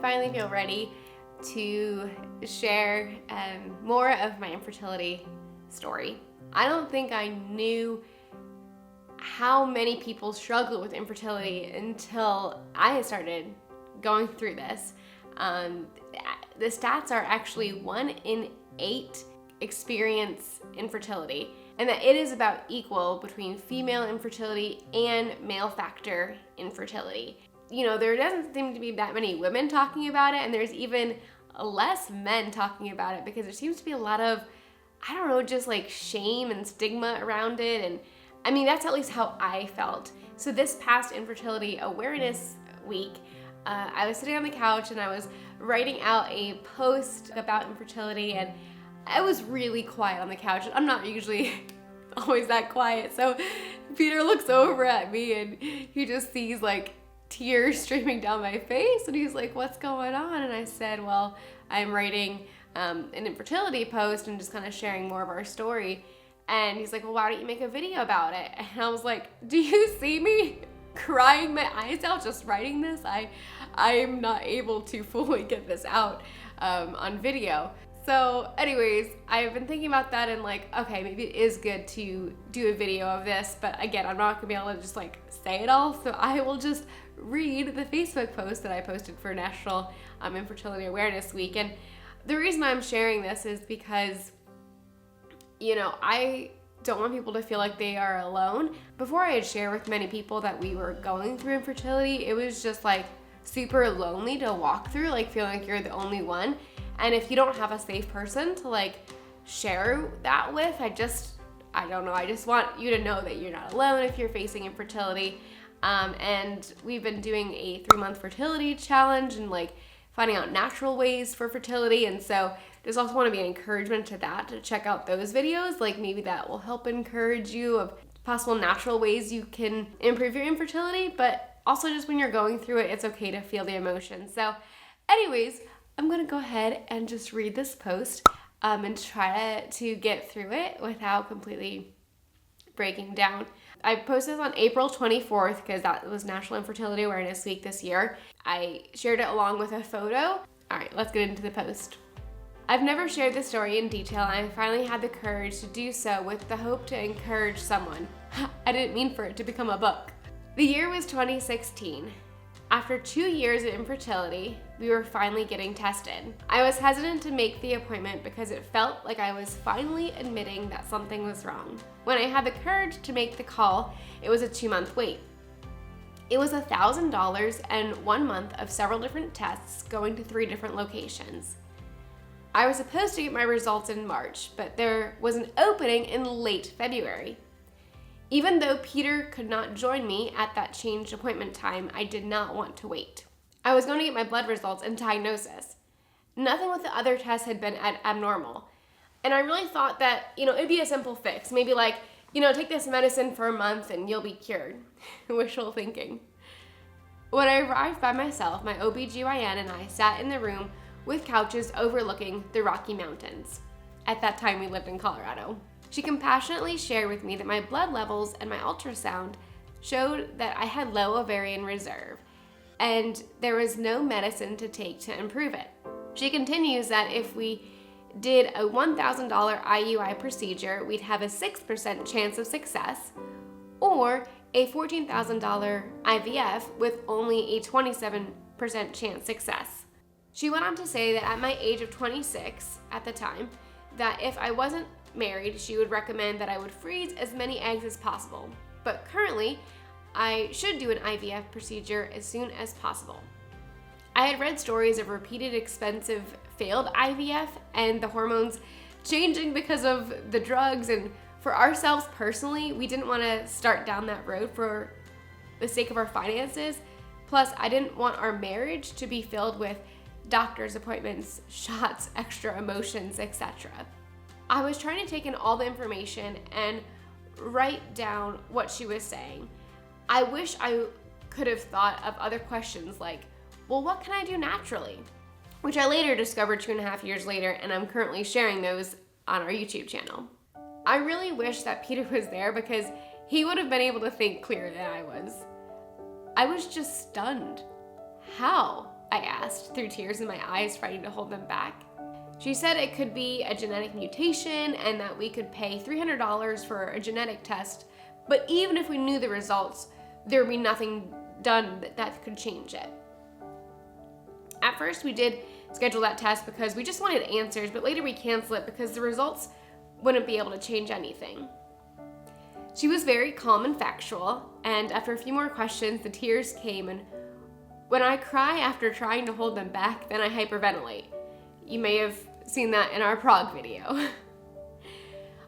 finally feel ready to share more of my infertility story. I don't think I knew how many people struggle with infertility until I started going through this. The stats are actually 1 in 8 experience infertility, and that it is about equal between female infertility and male factor infertility. You know, there doesn't seem to be that many women talking about it, and there's even less men talking about it because there seems to be a lot of, I don't know, just like shame and stigma around it. And I mean, that's at least how I felt. So this past Infertility Awareness Week, I was sitting on the couch and I was writing out a post about infertility, and I was really quiet on the couch. I'm not usually always that quiet. So Peter looks over at me and he just sees like tears streaming down my face, and he's like, "What's going on?" And I said, "Well, I'm writing an infertility post and just kind of sharing more of our story." And he's like, "Well, why don't you make a video about it?" And I was like, "Do you see me crying my eyes out just writing this? I'm not able to fully get this out on video." So anyways, I've been thinking about that and like, okay, maybe it is good to do a video of this, but again, I'm not gonna be able to just like say it all, so I will just read the Facebook post that I posted for National Infertility Awareness Week. And the reason I'm sharing this is because, you know, I don't want people to feel like they are alone. Before I had shared with many people that we were going through infertility, it was just like super lonely to walk through, like feeling like you're the only one. And if you don't have a safe person to like share that with, I don't know, I just want you to know that you're not alone if you're facing infertility. And we've been doing a 3-month fertility challenge and like finding out natural ways for fertility. And so just also want to be an encouragement to that, to check out those videos. Like maybe that will help encourage you of possible natural ways you can improve your infertility, but also just when you're going through it, it's okay to feel the emotions. So anyways, I'm gonna go ahead and just read this post and try to get through it without completely breaking down. I posted this on April 24th because that was National Infertility Awareness Week this year. I shared it along with a photo. All right, let's get into the post. I've never shared this story in detail, and I finally had the courage to do so with the hope to encourage someone. I didn't mean for it to become a book. The year was 2016. After 2 years of infertility, we were finally getting tested. I was hesitant to make the appointment because it felt like I was finally admitting that something was wrong. When I had the courage to make the call, it was a 2-month wait. It was $1,000 and 1 month of several different tests going to 3 different locations. I was supposed to get my results in March, but there was an opening in late February. Even though Peter could not join me at that changed appointment time, I did not want to wait. I was going to get my blood results and diagnosis. Nothing with the other tests had been abnormal. And I really thought that, it'd be a simple fix. Maybe like, take this medicine for a month and you'll be cured. Wishful thinking. When I arrived by myself, my OBGYN and I sat in the room with couches overlooking the Rocky Mountains. At that time, we lived in Colorado. She compassionately shared with me that my blood levels and my ultrasound showed that I had low ovarian reserve, and there was no medicine to take to improve it. She continues that if we did a $1,000 IUI procedure, we'd have a 6% chance of success, or a $14,000 IVF with only a 27% chance success. She went on to say that at my age of 26 at the time, that if I wasn't married, she would recommend that I would freeze as many eggs as possible. But currently, I should do an IVF procedure as soon as possible. I had read stories of repeated expensive failed IVF and the hormones changing because of the drugs, and for ourselves personally, we didn't want to start down that road for the sake of our finances. Plus, I didn't want our marriage to be filled with doctor's appointments, shots, extra emotions, etc. I was trying to take in all the information and write down what she was saying. I wish I could have thought of other questions like, well, what can I do naturally? Which I later discovered 2.5 years later, and I'm currently sharing those on our YouTube channel. I really wish that Peter was there because he would have been able to think clearer than I was. I was just stunned. How? I asked, through tears in my eyes, trying to hold them back. She said it could be a genetic mutation and that we could pay $300 for a genetic test, but even if we knew the results, there would be nothing done that could change it. At first, we did schedule that test because we just wanted answers, but later we canceled it because the results wouldn't be able to change anything. She was very calm and factual, and after a few more questions, the tears came, and when I cry after trying to hold them back, then I hyperventilate. You may have seen that in our Prague video.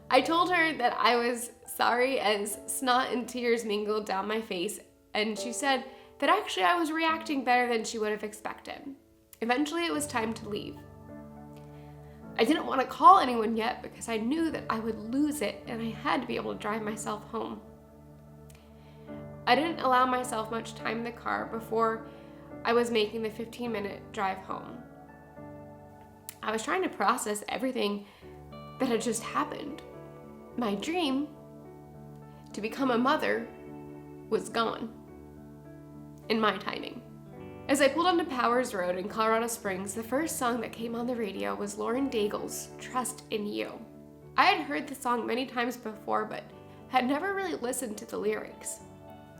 I told her that I was sorry as snot and tears mingled down my face, and she said that actually I was reacting better than she would have expected. Eventually it was time to leave. I didn't want to call anyone yet because I knew that I would lose it and I had to be able to drive myself home. I didn't allow myself much time in the car before I was making the 15-minute drive home. I was trying to process everything that had just happened. My dream to become a mother was gone in my timing. As I pulled onto Powers Road in Colorado Springs, the first song that came on the radio was Lauren Daigle's Trust in You. I had heard the song many times before, but had never really listened to the lyrics.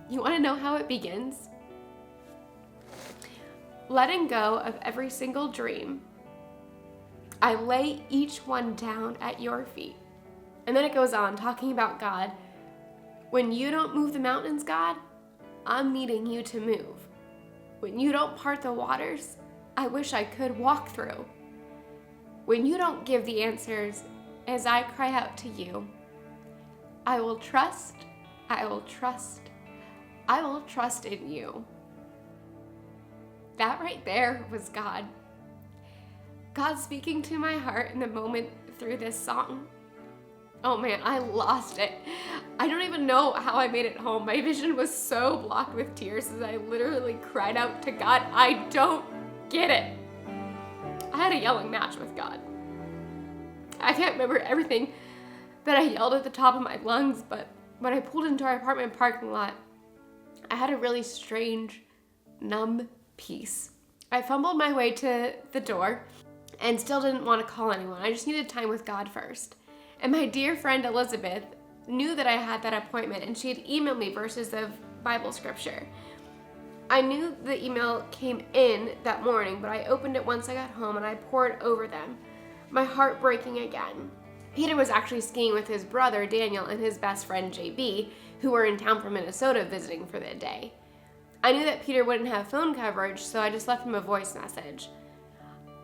You want to know how it begins? Letting go of every single dream, I lay each one down at your feet. And then it goes on, talking about God. When you don't move the mountains, God, I'm needing you to move. When you don't part the waters, I wish I could walk through. When you don't give the answers as I cry out to you, I will trust, I will trust, I will trust in you. That right there was God. God speaking to my heart in the moment through this song. Oh man, I lost it. I don't even know how I made it home. My vision was so blocked with tears as I literally cried out to God, I don't get it. I had a yelling match with God. I can't remember everything that I yelled at the top of my lungs, but when I pulled into our apartment parking lot, I had a really strange, numb peace. I fumbled my way to the door and still didn't want to call anyone. I just needed time with God first. And my dear friend Elizabeth knew that I had that appointment, and she had emailed me verses of Bible scripture. I knew the email came in that morning, but I opened it once I got home and I poured over them, my heart breaking again. Peter was actually skiing with his brother Daniel and his best friend JB, who were in town from Minnesota visiting for the day. I knew that Peter wouldn't have phone coverage, so I just left him a voice message.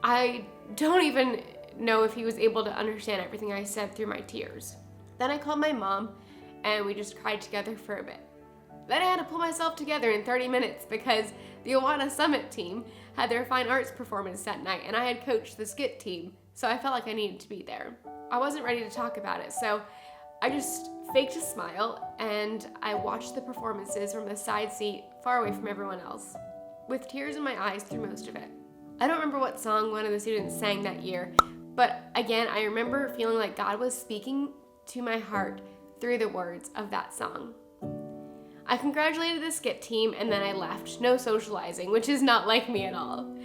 I don't even know if he was able to understand everything I said through my tears. Then I called my mom and we just cried together for a bit. Then I had to pull myself together in 30 minutes because the Awana Summit team had their fine arts performance that night and I had coached the skit team, so I felt like I needed to be there. I wasn't ready to talk about it, so I just faked a smile and I watched the performances from the side seat far away from everyone else, with tears in my eyes through most of it. I don't remember what song one of the students sang that year, but again, I remember feeling like God was speaking to my heart through the words of that song. I congratulated the skit team and then I left, no socializing, which is not like me at all.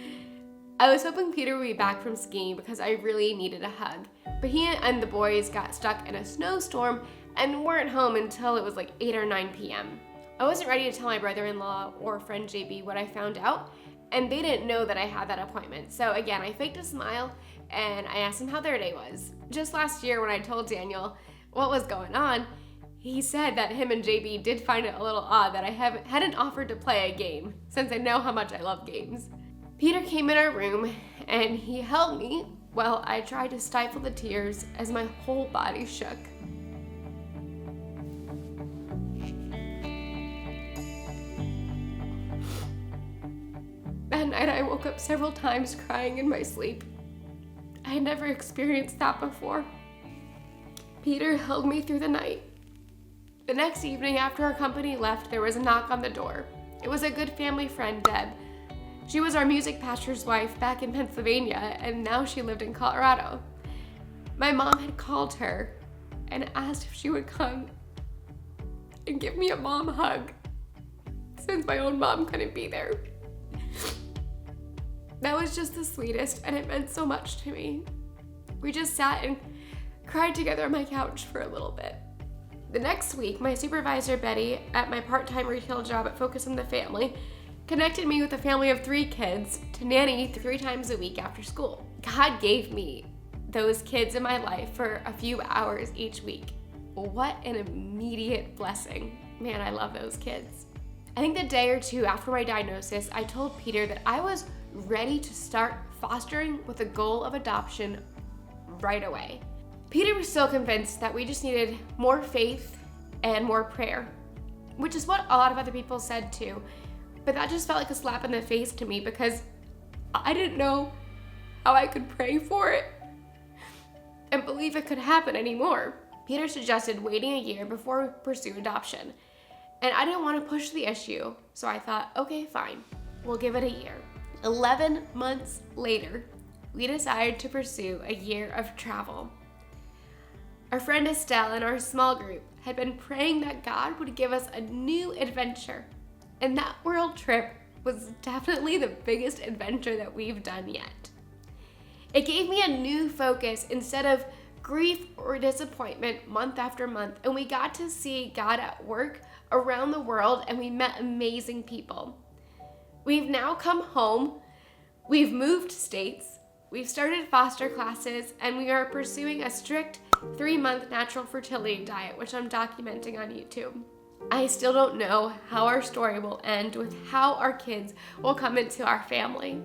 I was hoping Peter would be back from skiing because I really needed a hug, but he and the boys got stuck in a snowstorm and weren't home until it was like 8 or 9 p.m. I wasn't ready to tell my brother-in-law or friend JB what I found out, and they didn't know that I had that appointment. So again, I faked a smile and I asked him how their day was. Just last year when I told Daniel what was going on, he said that him and JB did find it a little odd that I hadn't offered to play a game, since I know how much I love games. Peter came in our room and he held me while I tried to stifle the tears as my whole body shook. That night I woke up several times crying in my sleep. I had never experienced that before. Peter held me through the night. The next evening after our company left, there was a knock on the door. It was a good family friend, Deb. She was our music pastor's wife back in Pennsylvania, and now she lived in Colorado. My mom had called her and asked if she would come and give me a mom hug, since my own mom couldn't be there. That was just the sweetest, and it meant so much to me. We just sat and cried together on my couch for a little bit. The next week, my supervisor, Betty, at my part-time retail job at Focus on the Family, connected me with a family of 3 kids to nanny 3 times a week after school. God gave me those kids in my life for a few hours each week. What an immediate blessing. Man, I love those kids. I think the day or two after my diagnosis, I told Peter that I was ready to start fostering with the goal of adoption right away. Peter was so convinced that we just needed more faith and more prayer, which is what a lot of other people said too. But that just felt like a slap in the face to me because I didn't know how I could pray for it and believe it could happen anymore. Peter suggested waiting a year before we pursue adoption. And I didn't want to push the issue, so I thought, okay, fine, we'll give it a year. 11 months later, we decided to pursue a year of travel. Our friend Estelle in our small group had been praying that God would give us a new adventure. And that world trip was definitely the biggest adventure that we've done yet. It gave me a new focus instead of grief or disappointment month after month, and we got to see God at work around the world, and we met amazing people. We've now come home, we've moved states, we've started foster classes, and we are pursuing a strict 3-month natural fertility diet, which I'm documenting on YouTube. I still don't know how our story will end with how our kids will come into our family,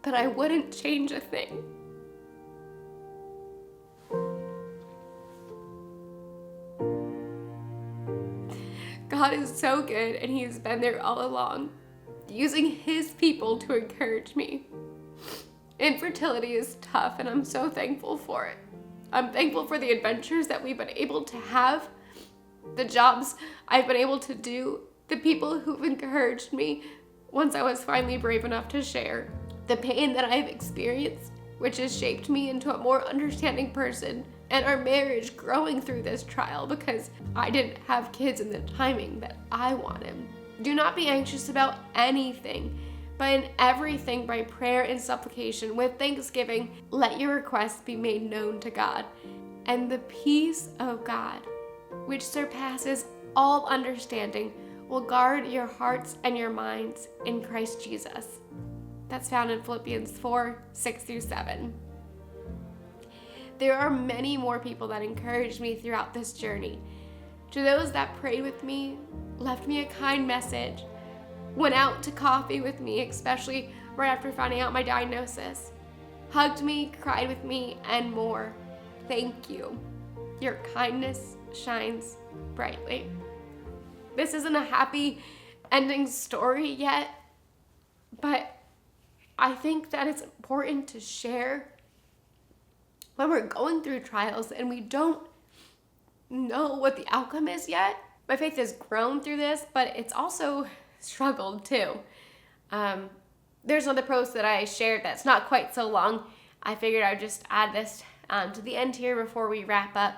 but I wouldn't change a thing. God is so good, and He has been there all along, using His people to encourage me. Infertility is tough, and I'm so thankful for it. I'm thankful for the adventures that we've been able to have, the jobs I've been able to do, the people who've encouraged me once I was finally brave enough to share, the pain that I've experienced, which has shaped me into a more understanding person, and our marriage growing through this trial because I didn't have kids in the timing that I wanted. Do not be anxious about anything, but in everything by prayer and supplication with thanksgiving, let your requests be made known to God. And the peace of God, which surpasses all understanding, will guard your hearts and your minds in Christ Jesus. That's found in Philippians 4:6-7. There are many more people that encouraged me throughout this journey. To those that prayed with me, left me a kind message, went out to coffee with me, especially right after finding out my diagnosis, hugged me, cried with me, and more. Thank you. Your kindness shines brightly. This isn't a happy ending story yet, but I think that it's important to share when we're going through trials and we don't know what the outcome is yet. My faith has grown through this, but it's also struggled too. There's another post that I shared that's not quite so long. I figured I'd just add this to the end here before we wrap up.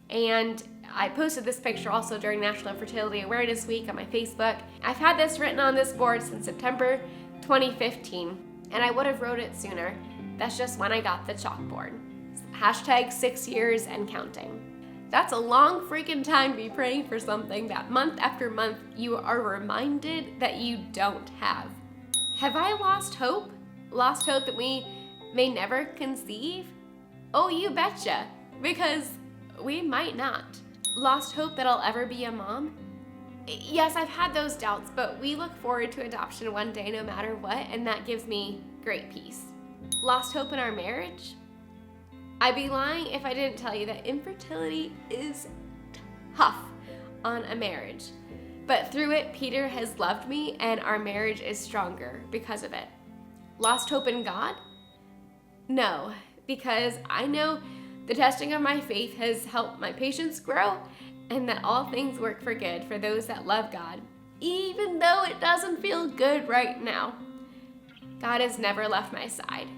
And I posted this picture also during National Infertility Awareness Week on my Facebook. I've had this written on this board since September 2015, and I would have wrote it sooner. That's just when I got the chalkboard. Hashtag 6 years and counting. That's a long freaking time to be praying for something that month after month you are reminded that you don't have. Have I lost hope? Lost hope that we may never conceive? Oh, you betcha, because we might not. Lost hope that I'll ever be a mom? Yes, I've had those doubts, but we look forward to adoption one day no matter what, and that gives me great peace. Lost hope in our marriage? I'd be lying if I didn't tell you that infertility is tough on a marriage. But through it, Peter has loved me and our marriage is stronger because of it. Lost hope in God? No, because I know the testing of my faith has helped my patience grow and that all things work for good for those that love God, even though it doesn't feel good right now. God has never left my side.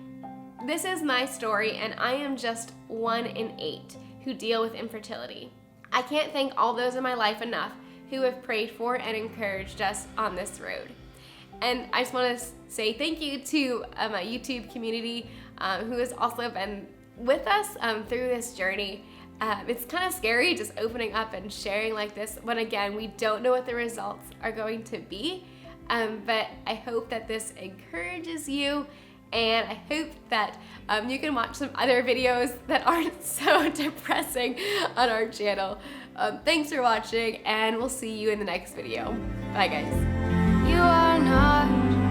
This is my story, and I am just 1 in 8 who deal with infertility. I can't thank all those in my life enough who have prayed for and encouraged us on this road. And I just want to say thank you to my YouTube community who has also been with us through this journey. It's kind of scary just opening up and sharing like this when, again, we don't know what the results are going to be. But I hope that this encourages you, and I hope that you can watch some other videos that aren't so depressing on our channel. Thanks for watching, and we'll see you in the next video. Bye, guys. You are not